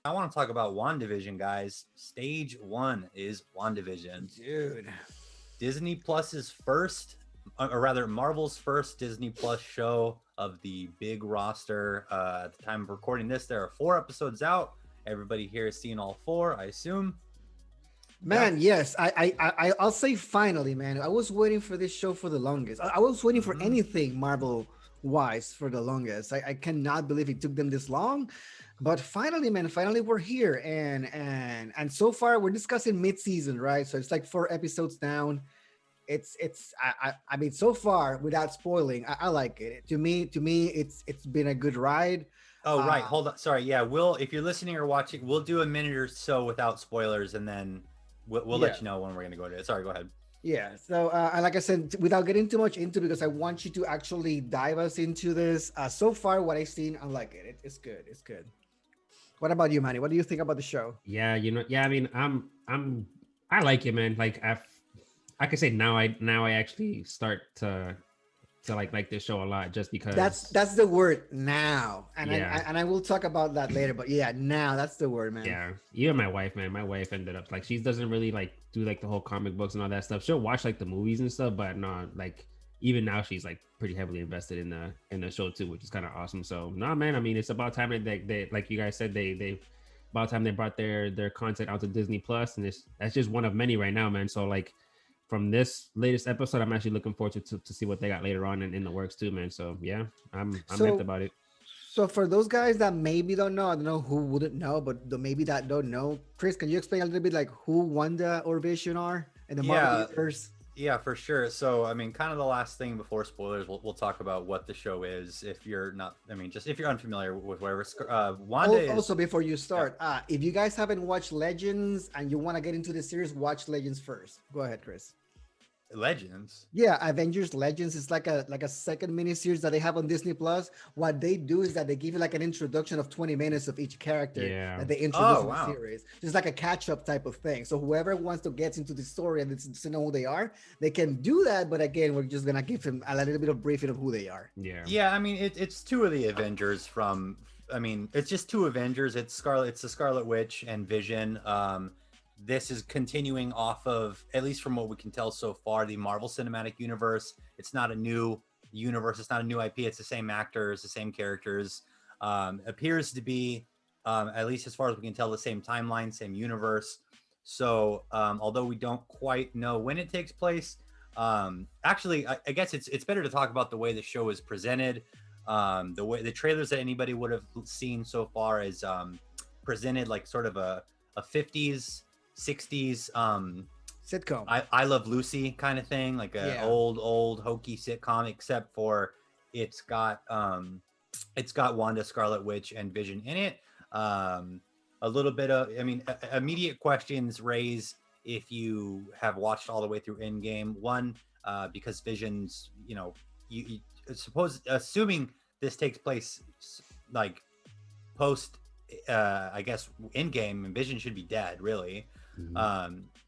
I want to talk about WandaVision, guys. Stage 1 is WandaVision. Dude. Disney Plus's first, or rather, Marvel's first Disney Plus show of the big roster. At the time of recording this, there are 4 episodes out. Everybody here has seen all 4, I assume. Man, yes, I'll say finally, man. I was waiting for this show for the longest. I was waiting for anything Marvel wise for the longest. I cannot believe it took them this long, but finally, man, finally we're here, and so far we're discussing mid season, right? So it's like 4 episodes down. I mean, so far without spoiling, I like it. To me, it's been a good ride. Oh, right. Hold on. Sorry. Yeah, if you're listening or watching, we'll do a minute or so without spoilers, and then we'll Yeah. let you know when we're going to go to it. Sorry, go ahead. Yeah. So, and like I said, without getting too much into, because I want you to actually dive us into this. So far, what I've seen, I like it. It's good. It's good. What about you, Manny? What do you think about the show? Yeah, I mean, I like it, man. Like I can say now I actually start to like this show a lot, just because That's the word now, and Yeah. I will talk about that later. But yeah, now that's the word, man. Yeah, even my wife, man. My wife ended up like, she doesn't really like do like the whole comic books and all that stuff. She'll watch like the movies and stuff, but no, like even now she's like pretty heavily invested in the show too, which is kind of awesome. So no, man. I mean, it's about time that they like you guys said, they about time they brought their content out to Disney Plus, and that's just one of many right now, man. So like from this latest episode, I'm actually looking forward to see what they got later on in the works too, man. So yeah, I'm So- hyped about it. So for those guys that maybe don't know, I don't know who wouldn't know, but maybe that don't know, Chris, can you explain a little bit like who Wanda or Vision are in the Marvel Yeah. universe? Yeah, for sure. So, I mean, kind of the last thing before spoilers, we'll talk about what the show is. If you're not, I mean, just if you're unfamiliar with whatever, Wanda is. Also, before you start, if you guys haven't watched Legends and you want to get into the series, watch Legends first. Go ahead, Chris. Legends. Yeah, Avengers Legends is like a second mini series that they have on Disney Plus. What they do is that they give you like an introduction of 20 minutes of each character Yeah. that they introduce Oh, in wow. the series. Just like a catch-up type of thing. So whoever wants to get into the story and to know who they are, they can do that. But again, we're just gonna give them a little bit of briefing of who they are. Yeah. Yeah, I mean, it's 2 of the Avengers from. I mean, it's just 2 Avengers. It's the Scarlet Witch and Vision. This is continuing off of, at least from what we can tell so far, the Marvel Cinematic Universe. It's not a new universe. It's not a new IP. It's the same actors, the same characters. Appears to be, at least as far as we can tell, the same timeline, same universe. So, although we don't quite know when it takes place, actually, I guess it's better to talk about the way the show is presented. The way the trailers that anybody would have seen so far is presented like sort of a 50s 60s Sitcom. I Love Lucy kind of thing, like a Yeah. old hokey sitcom, except for it's got Wanda, Scarlet Witch, and Vision in it. A little bit of, I mean, immediate questions raise if you have watched all the way through Endgame. One, because Vision's, you assuming this takes place like post, I guess Endgame, and Vision should be dead, really.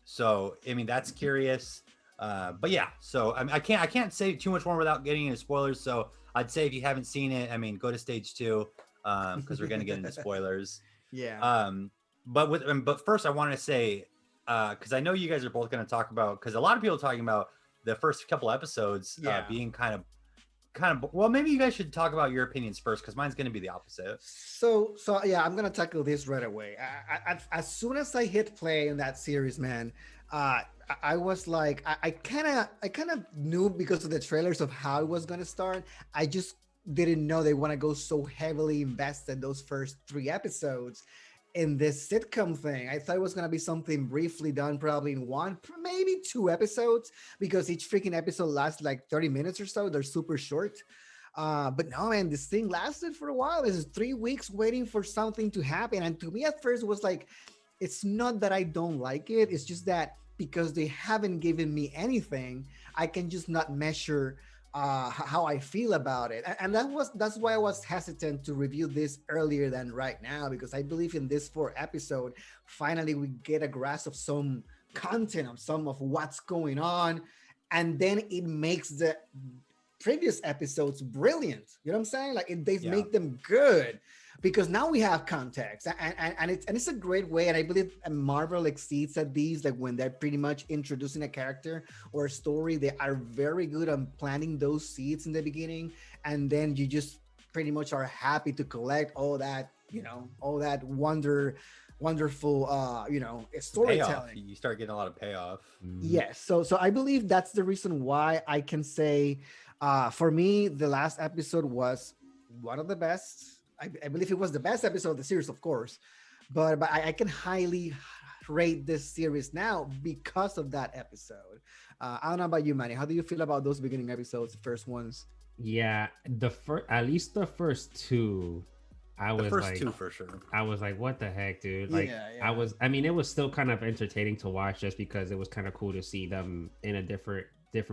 So I mean, that's curious. But yeah, so I mean, I can't say too much more without getting into spoilers. So I'd say if you haven't seen it, I mean, go to stage 2, because we're gonna get into spoilers. Yeah. But first I want to say, because I know you guys are both going to talk about, because a lot of people are talking about the first couple episodes Yeah. being kind of. Well, maybe you guys should talk about your opinions first, because mine's going to be the opposite. So yeah, I'm gonna tackle this right away. As soon as I hit play in that series, man, I was like, I kind of knew because of the trailers of how it was gonna start. I just didn't know they want to go so heavily invested those first 3 episodes in this sitcom thing. I thought it was gonna be something briefly done, probably in 1, maybe 2 episodes, because each freaking episode lasts like 30 minutes or so. They're super short. But no, man, this thing lasted for a while. This is 3 weeks waiting for something to happen. And to me at first it was like, it's not that I don't like it. It's just that because they haven't given me anything, I can just not measure how I feel about it. And that's why I was hesitant to review this earlier than right now, because I believe in this 4 episode, finally we get a grasp of some content of some of what's going on. And then it makes previous episodes brilliant. You know what I'm saying? Like they Yeah. make them good because now we have context, and it's a great way. And I believe Marvel exceeds at these, like when they're pretty much introducing a character or a story, they are very good on planting those seeds in the beginning, and then you just pretty much are happy to collect all that, all that wonderful Payoff. storytelling. You start getting a lot of payoff. Yes. So I believe that's the reason why I can say, for me, the last episode was one of the best. I believe it was the best episode of the series, of course, but I can highly rate this series now because of that episode. I don't know about you, Manny. How do you feel about those beginning episodes, the first ones? Yeah, at least the first two, I The was first like, two for sure. I was like, what the heck, dude? Like, Yeah. I mean, it was still kind of entertaining to watch just because it was kind of cool to see them in a different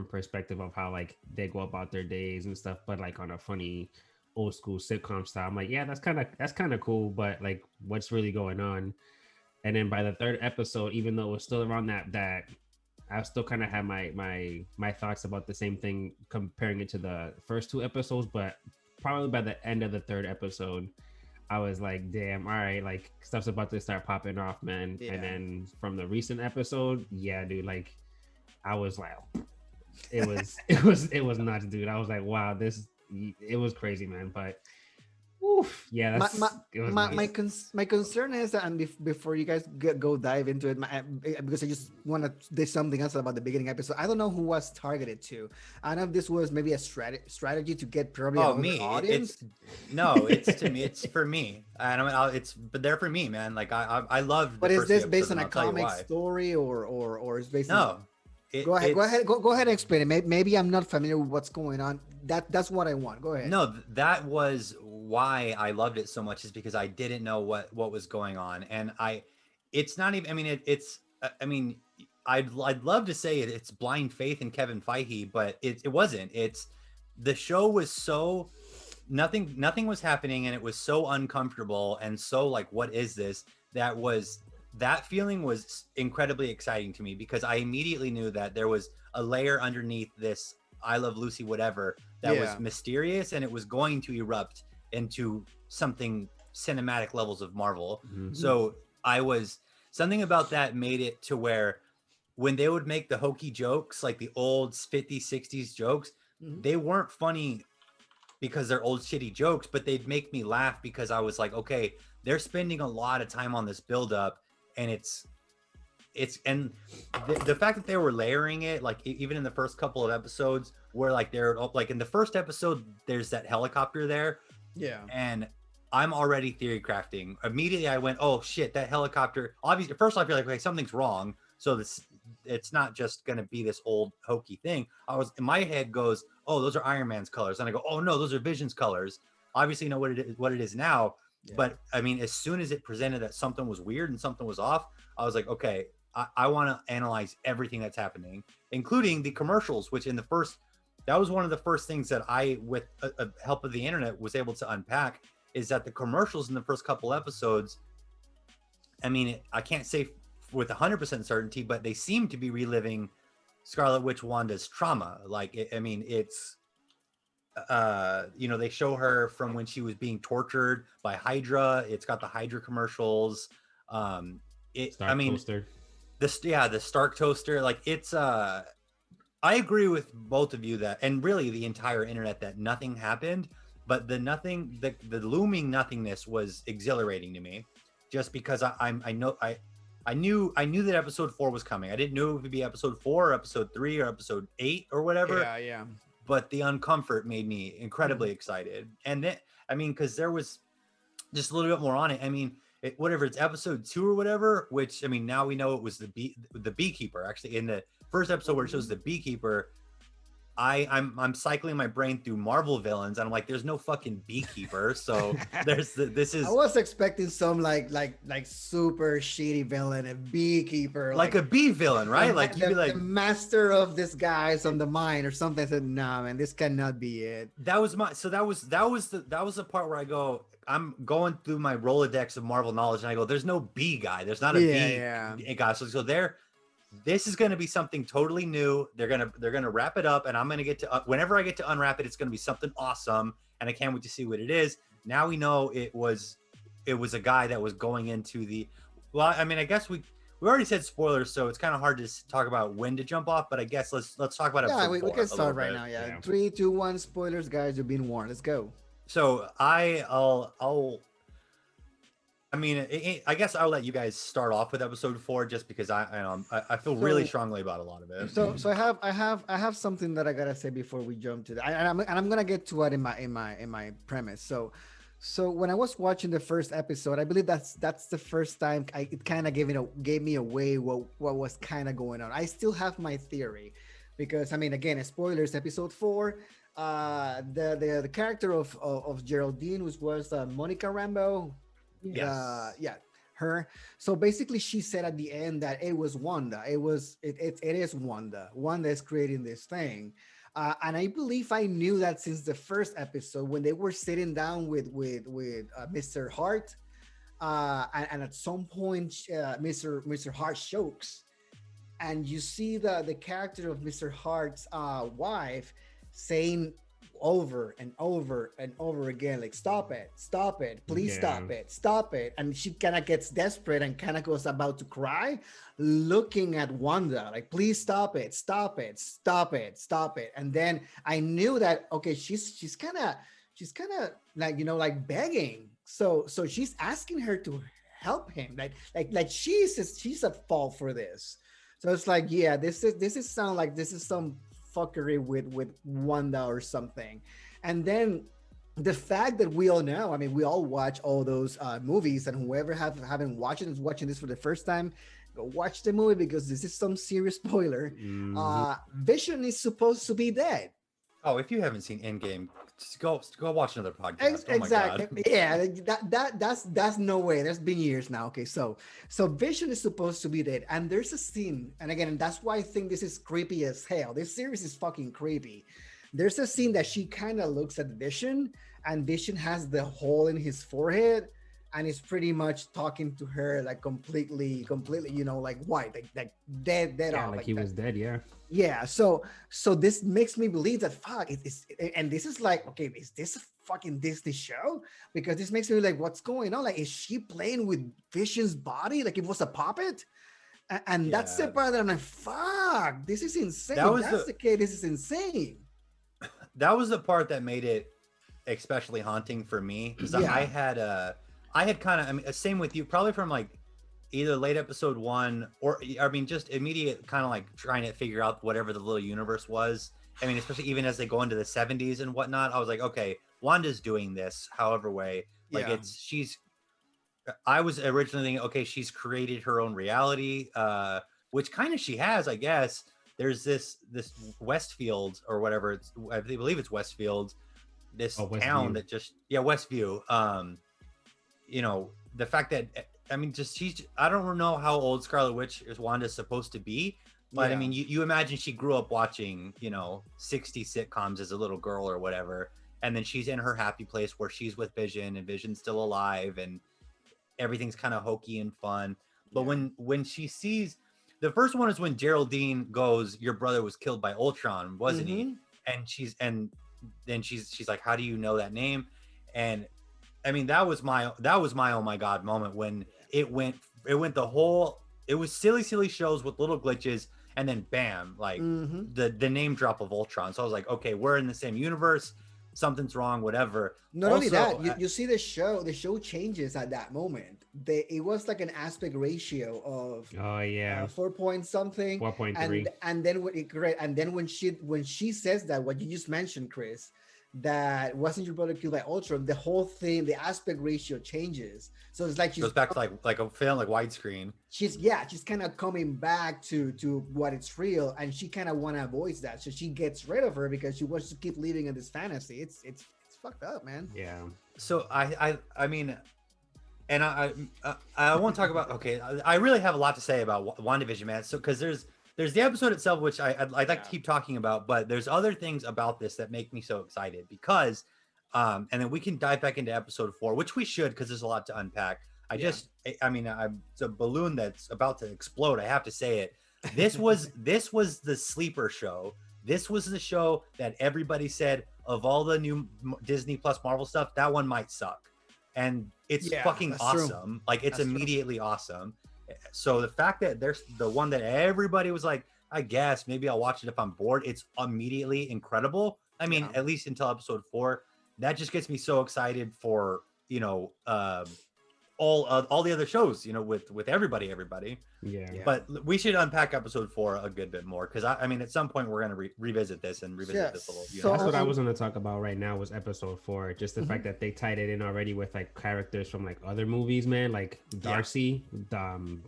perspective of how like they go about their days and stuff, but like on a funny old school sitcom style. I'm like, yeah, that's kind of cool, but like, what's really going on? And then by the third episode, even though it was still around that I still kind of had my thoughts about the same thing, comparing it to the first two episodes, but probably by the end of the third episode, I was like, damn, all right, like stuff's about to start popping off, man. Yeah. And then from the recent episode, yeah, dude, like I was like, it was nuts, dude. I was like, wow, it was crazy, man. But oof, yeah, my that's my it was my, nice. my concern is that, and before you guys go dive into it, because I just want to say something else about the beginning episode. I don't know who was targeted to. I don't know if this was maybe a strategy to get probably Oh, an older me. audience. It's to me. It's for me. And but they're for me, man. Like I love. But is this based on a comic story or is based on? No. Go ahead and explain it. Maybe I'm not familiar with what's going on. That's what I want. Go ahead. No, that was why I loved it so much, is because I didn't know what was going on, and it's not even. I mean, it's. I mean, I'd love to say it's blind faith in Kevin Feige, but it wasn't. It's the show was so nothing was happening, and it was so uncomfortable and so like, what is this? That feeling was incredibly exciting to me, because I immediately knew that there was a layer underneath this I Love Lucy whatever that was mysterious, and it was going to erupt into something cinematic levels of Marvel. Mhm. So something about that made it to where when they would make the hokey jokes, like the old 50s, 60s jokes, they weren't funny because they're old shitty jokes, but they'd make me laugh because I was like, okay, they're spending a lot of time on this buildup, and and the fact that they were layering it, like even in the first couple of episodes, where like they're like in the first episode, there's that helicopter there, and I'm already theory crafting. Immediately I went, oh shit, that helicopter. Obviously, first off, you're like, okay, something's wrong. So it's not just gonna be this old hokey thing. In my head goes, oh, those are Iron Man's colors, and I go, oh no, those are Vision's colors. Obviously, you know what it is now. Yeah. But I mean, as soon as it presented that something was weird and something was off, I was like, okay, I want to analyze everything that's happening, including the commercials, which that was one of the first things that I, with help of the internet, was able to unpack, is that the commercials in the first couple episodes, I mean, I can't say with 100% certainty, but they seem to be reliving Scarlet Witch Wanda's trauma. Like, it's, they show her from when she was being tortured by Hydra. It's got the Hydra commercials. Toaster. The Stark toaster. Like, it's I agree with both of you that, and really the entire internet, that nothing happened, but the looming nothingness was exhilarating to me, just because I knew that episode 4 was coming. I didn't know it would be episode 4 or episode 3 or episode 8 or whatever. Yeah. But the uncomfort made me incredibly excited. And then, I mean, because there was just a little bit more on it. I mean, whatever, it's episode 2 or whatever, which, I mean, now we know it was the beekeeper. Actually, in the first episode where it shows the beekeeper, I'm cycling my brain through Marvel villains, and I'm like, there's no fucking beekeeper. So this is. I was expecting some like super shitty villain, a beekeeper, like a bee villain, right? Like you'd be like the master of disguise on the mine or something. I said, nah, man, this cannot be it. That was the part where I go, I'm going through my Rolodex of Marvel knowledge, and I go, there's no bee guy. There's not a bee guy. So this is going to be something totally new. They're gonna wrap it up, and I'm gonna get to whenever I get to unwrap it, it's gonna be something awesome, and I can't wait to see what it is. Now we know it was a guy that was going into the. Well, I mean, I guess we already said spoilers, so it's kind of hard to talk about when to jump off. But I guess let's talk about Yeah, episode we 4 can a start little right bit. now. Yeah. Yeah. 3, 2, 1. Spoilers, guys. You've been warned. Let's go. So I mean, I guess I'll let you guys start off with episode 4, just because I feel really So- strongly about a lot of it. So I have something that I gotta say before we jump to that, and I'm gonna get to it in my premise. So when I was watching the first episode, I believe that's the first time it kind of gave me away what was kind of going on. I still have my theory, because I mean, again, spoilers. Episode 4, the character of Geraldine, which was Monica Rambeau. Yes. Yeah, her. So basically, she said at the end that it was Wanda. It is Wanda. Wanda is creating this thing, and I believe I knew that since the first episode when they were sitting down with Mr. Hart, and at some point, Mr. Hart chokes, and you see the character of Mr. Hart's wife saying over and over and over again, like, stop it, please, Yeah. stop it, and she kind of gets desperate and kind of goes about to cry, looking at Wanda like, please stop it, and then I knew that, okay, she's kind of like, like begging, so she's asking her to help him, like she's at fault for this. So it's like, yeah, this is sound like this is some fuckery with Wanda or something. And then the fact that we all know, I mean, we all watch all those movies, and whoever haven't watched it is watching this for the first time, go watch the movie, because this is some serious spoiler. Vision is supposed to be dead. Oh, if you haven't seen Endgame, just go watch another podcast. Oh my Exactly. God. Yeah, that's no way. There's been years now. Okay, so Vision is supposed to be dead, and there's a scene, and again, that's why I think this is creepy as hell. This series is fucking creepy. There's a scene that she kind of looks at Vision, and Vision has the hole in his forehead, and is pretty much talking to her like completely, like white, like dead Yeah, off, like he that. was dead. Yeah. Yeah, so this makes me believe that fuck and this is like, okay, is this a fucking Disney show? Because this makes me like, what's going on? Like, is she playing with Vision's body like it was a puppet? And that's the Yeah. part that I'm like, fuck, this is insane. That was That's the case. This is insane. That was the part that made it especially haunting for me, because Yeah. I had kind of, I mean, same with you, probably from like either late episode 1 or, I mean, just immediate kind of like trying to figure out whatever the little universe was. I mean, especially even as they go into the 70s and whatnot, I was like, okay, Wanda's doing this however way, like Yeah. I was originally thinking, okay, she's created her own reality, which kind of she has, I guess. There's this Westfield or whatever, I believe it's Westfield, this town Westview. that just, yeah, Westview. The fact that, I mean, just I don't know how old Scarlet Witch is Wanda's supposed to be, but Yeah. I mean, you imagine she grew up watching 60 sitcoms as a little girl or whatever, and then she's in her happy place where she's with Vision, and Vision's still alive, and everything's kind of hokey and fun. But when she sees, the first one is when Geraldine goes, your brother was killed by Ultron, wasn't he? Mhm. And then she's like, how do you know that name? And I mean, that was my oh my God moment when it went the whole, it was silly shows with little glitches, and then bam, like Mhm. the name drop of Ultron. So I was like, okay, we're in the same universe, something's wrong, whatever. Not only Also, that, you see the show changes at that moment. It was like an aspect ratio of Oh yeah. 4 point something, 4.3. and then when she says that, what you just mentioned, Chris, that wasn't your brother killed by Ultron, the whole thing, the aspect ratio changes. So it's like goes back to like a film, like widescreen. she's kind of coming back to what it's real, and she kind of want to avoid that, so she gets rid of her because she wants to keep living in this fantasy. It's fucked up, man. Yeah. So I mean, and I won't talk about, okay, I really have a lot to say about WandaVision, man. So because there's the episode itself, which I'd like to keep talking about, but there's other things about this that make me so excited, because and then we can dive back into episode 4, which we should, because there's a lot to unpack. I mean, it's a balloon that's about to explode, I have to say it. This was the sleeper show. This was the show that everybody said of all the new Disney Plus Marvel stuff, that one might suck, and it's Yeah, fucking that's true. awesome. Like it's That's true. immediately awesome. So the fact that there's the one that everybody was like, I guess maybe I'll watch it if I'm bored. It's immediately incredible. I mean, Yeah. at least until episode 4. That just gets me so excited for all the other shows, with everybody. Yeah. Yeah. But we should unpack episode 4 a good bit more, because I mean, at some point we're gonna revisit this and revisit Yes. this little. So- That's what I was going to talk about right now was episode 4. Just the Mhm. fact that they tied it in already with like characters from like other movies, man. Like Darcy, from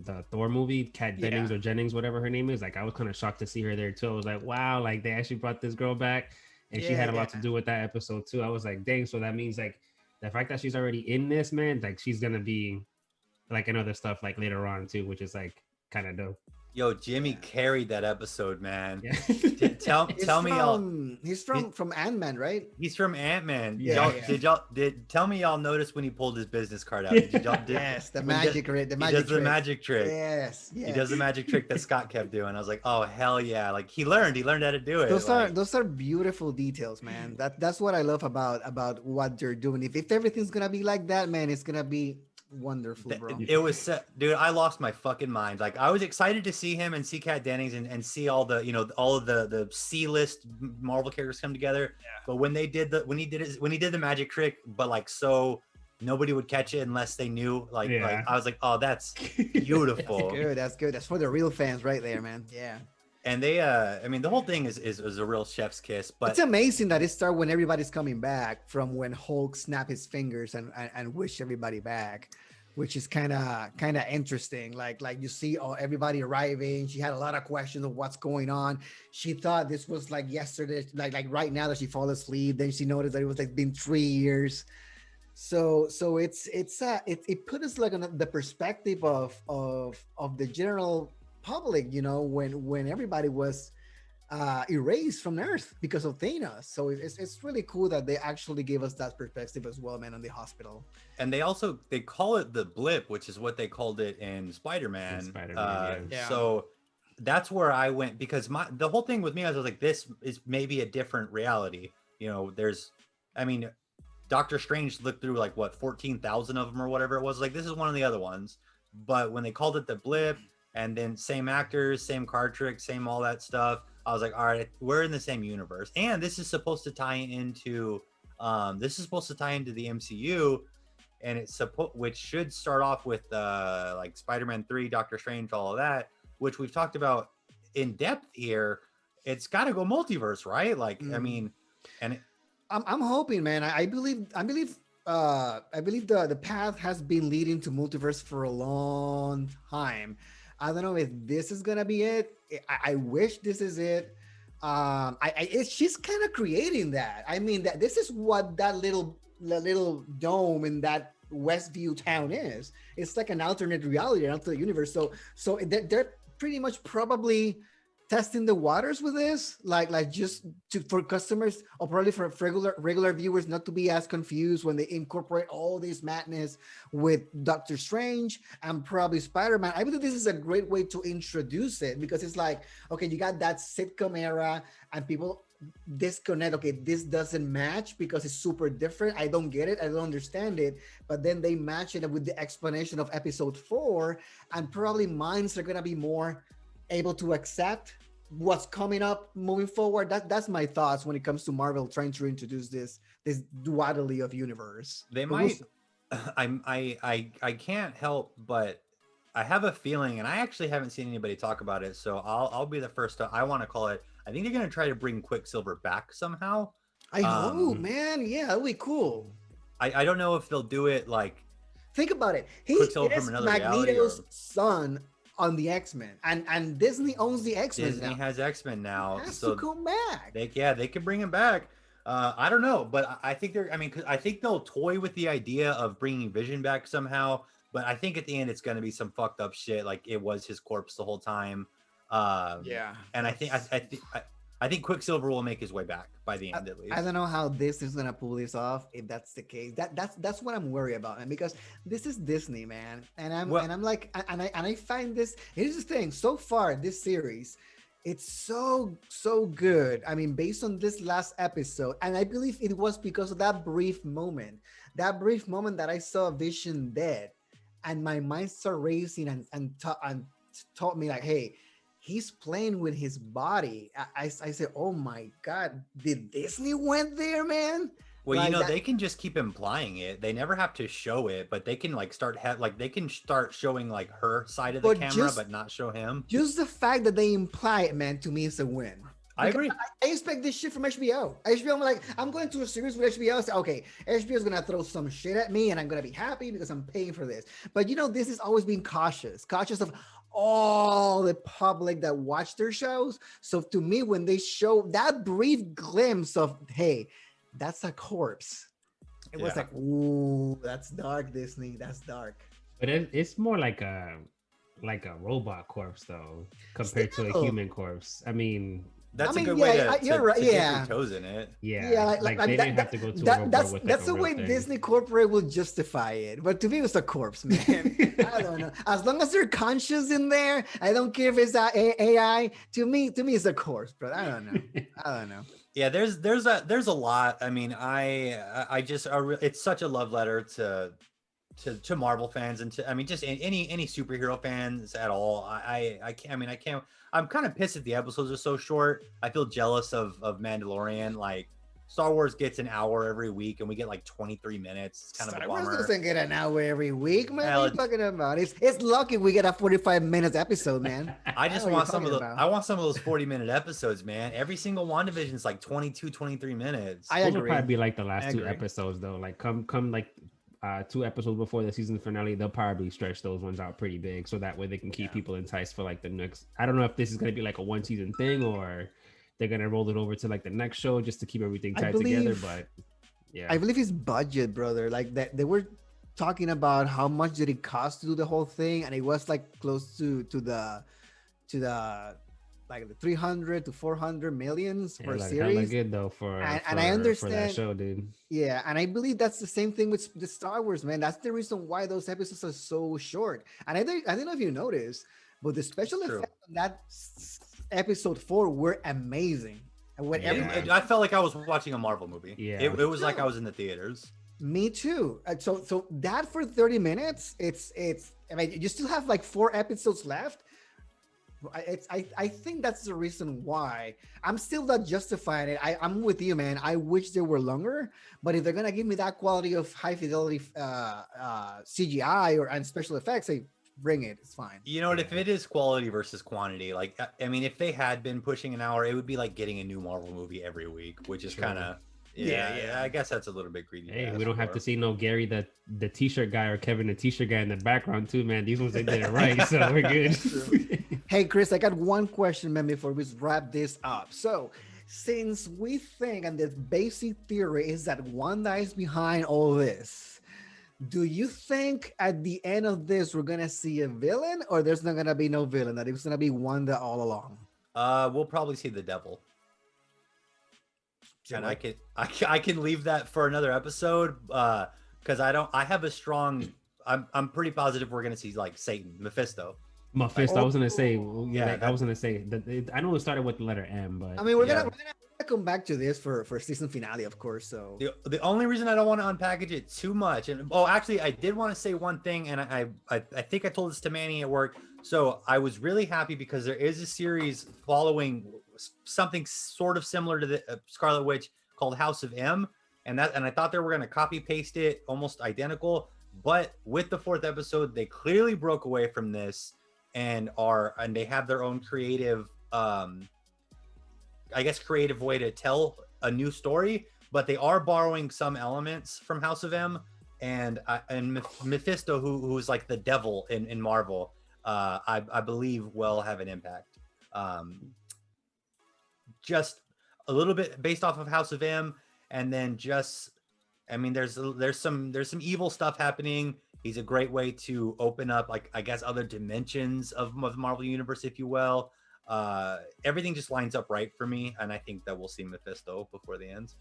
the Thor movie, Kat Dennings Yeah. or Jennings, whatever her name is. Like I was kind of shocked to see her there too. I was like, wow, like they actually brought this girl back, and she had a lot to Yeah. do with that episode too. I was like, dang. So that means like the fact that she's already in this, man, like she's gonna be like in other stuff like later on too, which is like kind of dope. Yo, Jimmy Yeah. carried that episode, man. Yeah. Tell me y'all. He's from Ant-Man, right? He's from Ant-Man. Yeah. Tell me y'all notice when he pulled his business card out? Yes, the when magic he trick. The does magic the trick. magic trick. Yes, He yes. does the magic trick that Scott kept doing. I was like, oh hell yeah! Like he learned how to do it. Those are beautiful details, man. That's what I love about what they're doing. If everything's gonna be like that, man, it's gonna be wonderful, bro. It was dude, I lost my fucking mind. Like I was excited to see him and see Kat Dennings and see all the all of the C-list Marvel characters come together. Yeah. But when he did the magic trick, but like so nobody would catch it unless they knew. Like I was like, oh, that's beautiful. That's good. That's for the real fans right there, man. Yeah. And they I mean, the whole thing is a real chef's kiss. But It's amazing that it started when everybody's coming back from when Hulk snapped his fingers and wish everybody back, which is kind of interesting. Like you see everybody arriving. She had a lot of questions of what's going on. She thought this was like yesterday, like right now that she fall asleep. Then she noticed that it was like been 3 years. So it put us like on the perspective of the general public, when everybody was erased from Earth because of Thanos. So it's really cool that they actually gave us that perspective as well, man, on the hospital. And they call it the blip, which is what they called it in Spider-Man. Yeah. So that's where I went, because the whole thing with me, I was like, this is maybe a different reality. Doctor Strange looked through like 14,000 of them or whatever it was. Like, this is one of the other ones. But when they called it the blip, and then same actors, same card trick, same all that stuff, I was like, all right, we're in the same universe. And this is supposed to tie into the MCU, and which should start off with like Spider-Man 3, Doctor Strange, all of that, which we've talked about in depth here. It's got to go multiverse, right? Like, I mean, and I'm hoping, man. I believe the path has been leading to multiverse for a long time. I don't know if this is gonna be it. I wish this is it. She's kind of creating that. I mean, that this is what that little dome in that Westview town is. It's like an alternate reality, an alternate universe. So they're pretty much probably testing the waters with this, like just for customers, or probably for regular viewers not to be as confused when they incorporate all this madness with Doctor Strange and probably Spider-Man. I believe this is a great way to introduce it, because it's like, okay, you got that sitcom era and people disconnect. Okay, this doesn't match because it's super different. I don't get it. I don't understand it. But then they match it with the explanation of episode 4, and probably minds are gonna be more able to accept what's coming up moving forward. That's my thoughts when it comes to Marvel trying to introduce this duality of universe. they might. I can't help but I have a feeling, and I actually haven't seen anybody talk about it, so I'll be the first to. I want to call it. I think they're gonna try to bring Quicksilver back somehow. I hope, man. Yeah, that'd be cool. I don't know if they'll do it like. Think about it. He Quicksilver is from another reality, Magneto's or- son on the X-Men, and Disney owns the X-Men Disney now. has X-Men now, Has so to come back. they can bring him back. I don't know, but I think they're. I mean, 'cause I think they'll toy with the idea of bringing Vision back somehow. But I think at the end it's going to be some fucked up shit, like it was his corpse the whole time. Yeah, And I think I think Quicksilver will make his way back by the end, at I least. don't know how this is gonna pull this off if that's the case. That's what I'm worried about, and because this is Disney, man, Well, and I'm like, and I find this. Here's the thing: so far, this series, it's so good. I mean, based on this last episode, and I believe it was because of that brief moment that I saw Vision dead, and my mind started racing and taught me like, hey, he's playing with his body. I said, oh my god, did Disney went there, man? well, Like that, they can just keep implying it. They never have to show it, but they can like they can start showing like her side of the but camera, but not show him. just the fact that they imply it, man, to me is a win. I agree. I expect this shit from HBO. HBO, I'm like, I'm going to a series with HBO. I say, okay, HBO is gonna throw some shit at me, and I'm gonna be happy because I'm paying for this. But this has always been cautious of all the public that watch their shows. So to me, when they show that brief glimpse of, hey, that's a corpse, it was Yeah. like, ooh, that's dark, Disney. That's dark. But it's more like a robot corpse though, compared to a Still. human corpse. I mean, That's I mean, a good way yeah, to, you're right, to dip yeah. your toes in it. yeah, like they didn't have to go to a robot that's with that's like the a way real thing. Disney corporate will justify it. But to me, it's a corpse, man. I don't know. As long as they're conscious in there, I don't care if it's AI. To me, it's a corpse, bro. I don't know. Yeah, there's a lot. I mean, it's such a love letter to Marvel fans and to, I mean, just any superhero fans at all. I can't. I mean, I can't. I'm kind of pissed that the episodes are so short. I feel jealous of Mandalorian. Like, Star Wars gets an hour every week, and we get like 23 minutes. It's kind of a Star Wars bummer. doesn't get an hour every week, man. Hell, What are you talking about? It's lucky we get a 45 minutes episode, man. I just know what want you're some of talking the. about. I want some of those 40-minute episodes, man. Every single WandaVision is like 22, 23 minutes. I Those will agree. probably be like the I last two agree. episodes though. Like come like 2 episodes before the season finale, they'll probably stretch those ones out pretty big, so that way they can keep people enticed for like the next. I don't know if this is gonna be like a 1-season thing or they're gonna roll it over to like the next show just to keep everything I tied together. believe- But yeah, I believe it's budget, brother. Like that, they were talking about how much did it cost to do the whole thing, and it was like close to the like the 300 to 400 millions for a hella series. good though for And I for that understand- show, dude. Yeah, and I believe that's the same thing with the Star Wars, man. That's the reason why those episodes are so short. And I don't know if you noticed, but the special True. effects on that episode 4 were amazing. And when Yeah. I felt like I was watching a Marvel movie. Yeah. It was like I was in the theaters. Me too. So that for 30 minutes, it's. I mean, you still have like 4 episodes left. I think that's the reason why I'm still not justifying it. I'm with you, man. I wish they were longer, but if they're gonna give me that quality of high fidelity CGI and special effects, bring it. It's fine. You know what? If it is quality versus quantity, like, I mean, if they had been pushing an hour, it would be like getting a new Marvel movie every week, which is True. kind of. Yeah, Yeah, I guess that's a little bit greedy. Hey, ask we don't have for. to see no Gary the t-shirt guy or Kevin the t-shirt guy in the background too, man. These ones they did it right, so we're good. Hey, Chris, I got one question, man, before we wrap this up. So, since we think, and the basic theory is that Wanda is behind all this, do you think at the end of this we're gonna see a villain, or there's not gonna be no villain? That it's gonna be Wanda all along? We'll probably see the devil. And What? I can leave that for another episode because I have a strong. I'm pretty positive we're gonna see like Satan, Mephisto. Mephisto. I was gonna say, Yeah, I was gonna say that I know it started with the letter M, but I mean, we're Yeah. gonna come back to this for season finale, of course. So The only reason I don't want to unpackage it too much, and actually, I did want to say one thing, and I think I told this to Manny at work. So I was really happy because there is a series following something sort of similar to the Scarlet Witch called House of M, and I thought they were going to copy paste it almost identical, but with the 4th episode, they clearly broke away from this and they have their own creative, I guess, creative way to tell a new story, but they are borrowing some elements from House of M and Mephisto, who's like the devil in Marvel. I believe will have an impact. Just a little bit based off of House of M, and then just, I mean, there's some evil stuff happening. He's a great way to open up, like, I guess, other dimensions of the Marvel universe, if you will. Everything just lines up right for me, and I think that we'll see Mephisto before the end.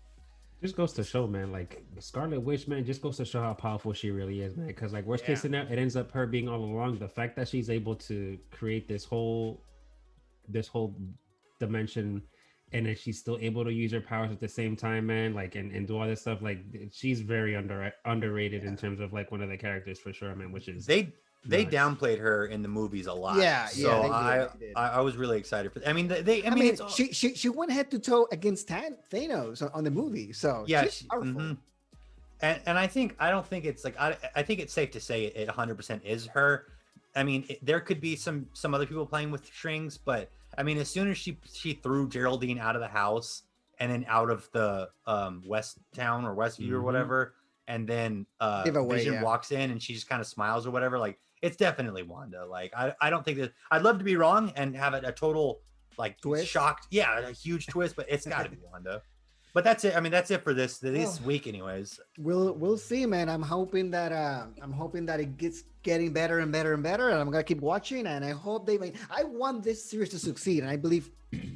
Just goes to show, man, like Scarlet Witch, man, just goes to show how powerful she really is, man. Because like worst case scenario, it ends up her being all along. The fact that she's able to create this whole dimension, and then she's still able to use her powers at the same time, man, like and do all this stuff, like she's very underrated in terms of like one of the characters for sure, man. Which is they downplayed her in the movies a lot. So they did. I was really excited for. I mean, I mean, she went head to toe against Thanos on the movie. So yeah, she's powerful. Mm-hmm. And I don't think it's like I think it's safe to say it 100% is her. I mean, there could be some other people playing with strings, but I mean, as soon as she threw Geraldine out of the house and then out of the West Town or Westview or whatever, and then Vision walks in and she just kind of smiles or whatever, like it's definitely Wanda. Like I don't think that I'd love to be wrong and have it a total like twist. Shocked, a huge twist, but it's got to be Wanda. But that's it. I mean, that's it for this week, anyways. We'll see, man. I'm hoping that it gets getting better and better and better, and I'm gonna keep watching. And I hope I want this series to succeed, and I believe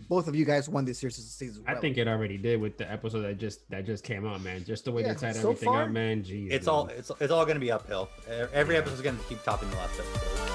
both of you guys want this series to succeed as well. I think it already did with the episode that just came out, man. Just the way they tied everything up, man. Jeez, it's all gonna be uphill. Every episode is gonna keep topping the last episode.